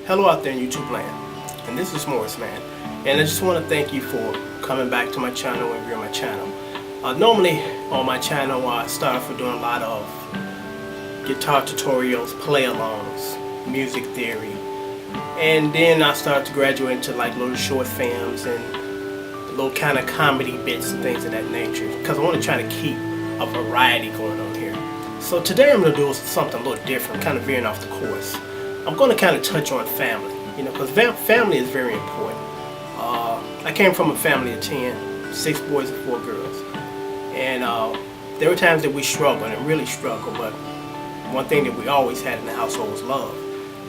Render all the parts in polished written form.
Hello out there in YouTube land, and this is Morrisman, and I just want to thank you for coming back to my channel and viewing my channel. Normally on my channel I start off with doing a lot of guitar tutorials, play-alongs, music theory, and then I start to graduate into like little short films and little kind of comedy bits and things of that nature, because I want to try to keep a variety going on here. So today I'm going to do something a little different, kind of veering off the course. I'm going to kind of touch on family, because family is very important. I came from a family of 10, 6 boys and 4 girls. And there were times that we struggled and really struggled, but one thing that we always had in the household was love,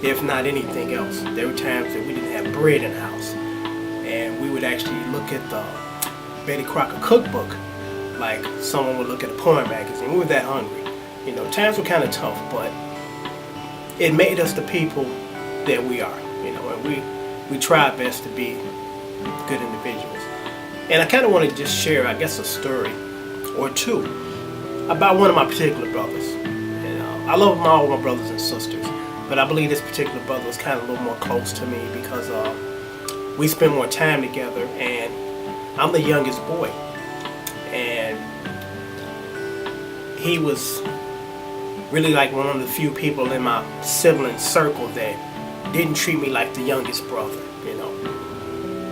if not anything else. There were times that we didn't have bread in the house, and we would actually look at the Betty Crocker cookbook like someone would look at a porn magazine. We were that hungry. Times were kind of tough, but it made us the people that we are, and we try our best to be good individuals. And I kind of want to just share, I guess, a story or two about one of my particular brothers. And I love all my brothers and sisters, but I believe this particular brother was kind of a little more close to me because we spend more time together, and I'm the youngest boy, and he was really like one of the few people in my sibling circle that didn't treat me like the youngest brother,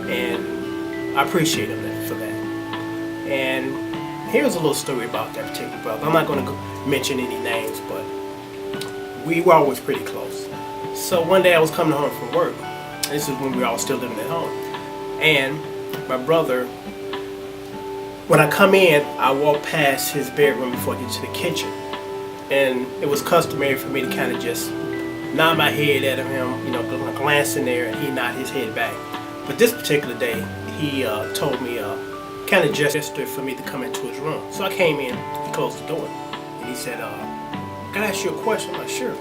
and I appreciate him for that. And here's a little story about that particular brother. I'm not going to mention any names, but we were always pretty close. So one day I was coming home from work. This is when we were all still living at home, and my brother, when I come in, I walk past his bedroom before I get to the kitchen. And it was customary for me to kind of just nod my head at him, glance in there, and he nod his head back. But this particular day, he told me, kind of gestured for me to come into his room. So I came in, he closed the door, and he said, "Can I ask you a question?" I'm like, "Sure."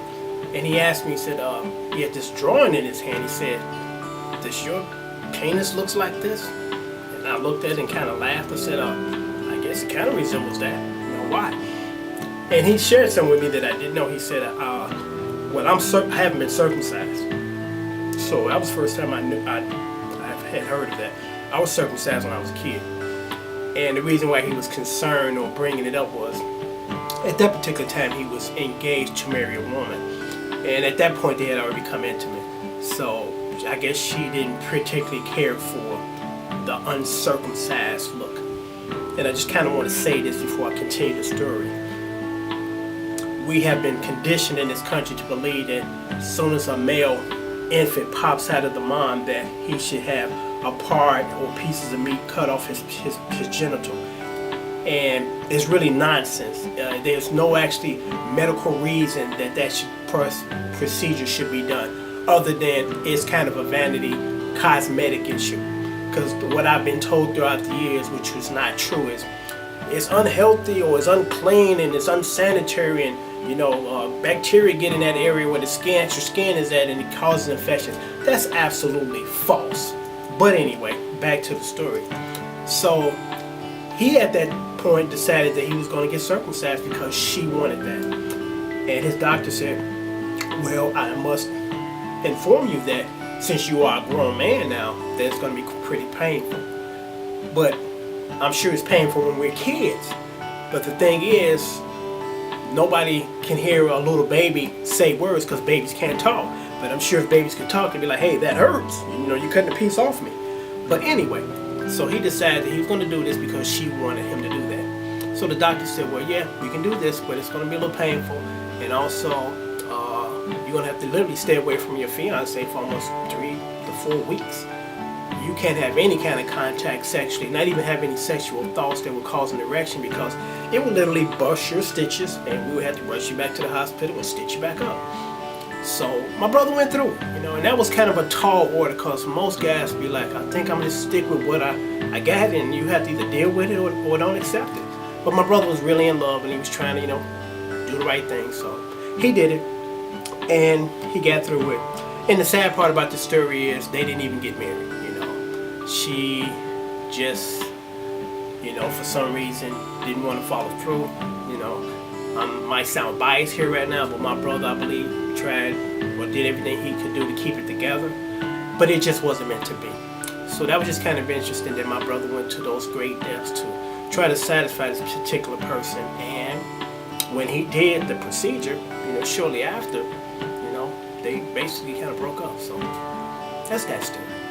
And he asked me, he said, he had this drawing in his hand. He said, "Does your penis looks like this?" And I looked at it and kind of laughed. I said, "I guess it kind of resembles that. Why?" And he shared something with me that I didn't know. He said, "Well, I haven't been circumcised." So that was the first time I had heard of that. I was circumcised when I was a kid. And the reason why he was concerned or bringing it up was, at that particular time, he was engaged to marry a woman. And at that point, they had already become intimate. So I guess she didn't particularly care for the uncircumcised look. And I just kind of want to say this before I continue the story. We have been conditioned in this country to believe that as soon as a male infant pops out of the mom, that he should have a part or pieces of meat cut off his genital. And it's really nonsense. There's no actually medical reason that procedure should be done, other than it's kind of a vanity cosmetic issue. Because what I've been told throughout the years, which was not true, is it's unhealthy or it's unclean and it's unsanitary, and bacteria get in that area where your skin is at, and it causes infections. That's absolutely false. But anyway, back to the story. So he at that point decided that he was going to get circumcised because she wanted that. And his doctor said, "Well, I must inform you that since you are a grown man now, that it's going to be pretty painful. But I'm sure it's painful when we're kids. But the thing is, nobody can hear a little baby say words because babies can't talk. But I'm sure if babies could talk, they'd be like, 'Hey, that hurts. You're cutting a piece off me.'" But anyway, so he decided that he was going to do this because she wanted him to do that. So the doctor said, "Well, yeah, we can do this, but it's going to be a little painful. And also, you're going to have to literally stay away from your fiance for almost 3 to 4 weeks. You can't have any kind of contact sexually, not even have any sexual thoughts that would cause an erection, because it would literally bust your stitches, and we would have to rush you back to the hospital and stitch you back up." So my brother went through it, and that was kind of a tall order, because most guys be like, "I think I'm going to stick with what I got," and you have to either deal with it or don't accept it. But my brother was really in love, and he was trying to, do the right thing. So he did it, and he got through it. And the sad part about the story is they didn't even get married. She just, for some reason didn't want to follow through. I might sound biased here right now, but my brother, I believe, tried or did everything he could do to keep it together, but it just wasn't meant to be. So that was just kind of interesting that my brother went to those great depths to try to satisfy this particular person. And when he did the procedure, shortly after, they basically kind of broke up. So that's that story.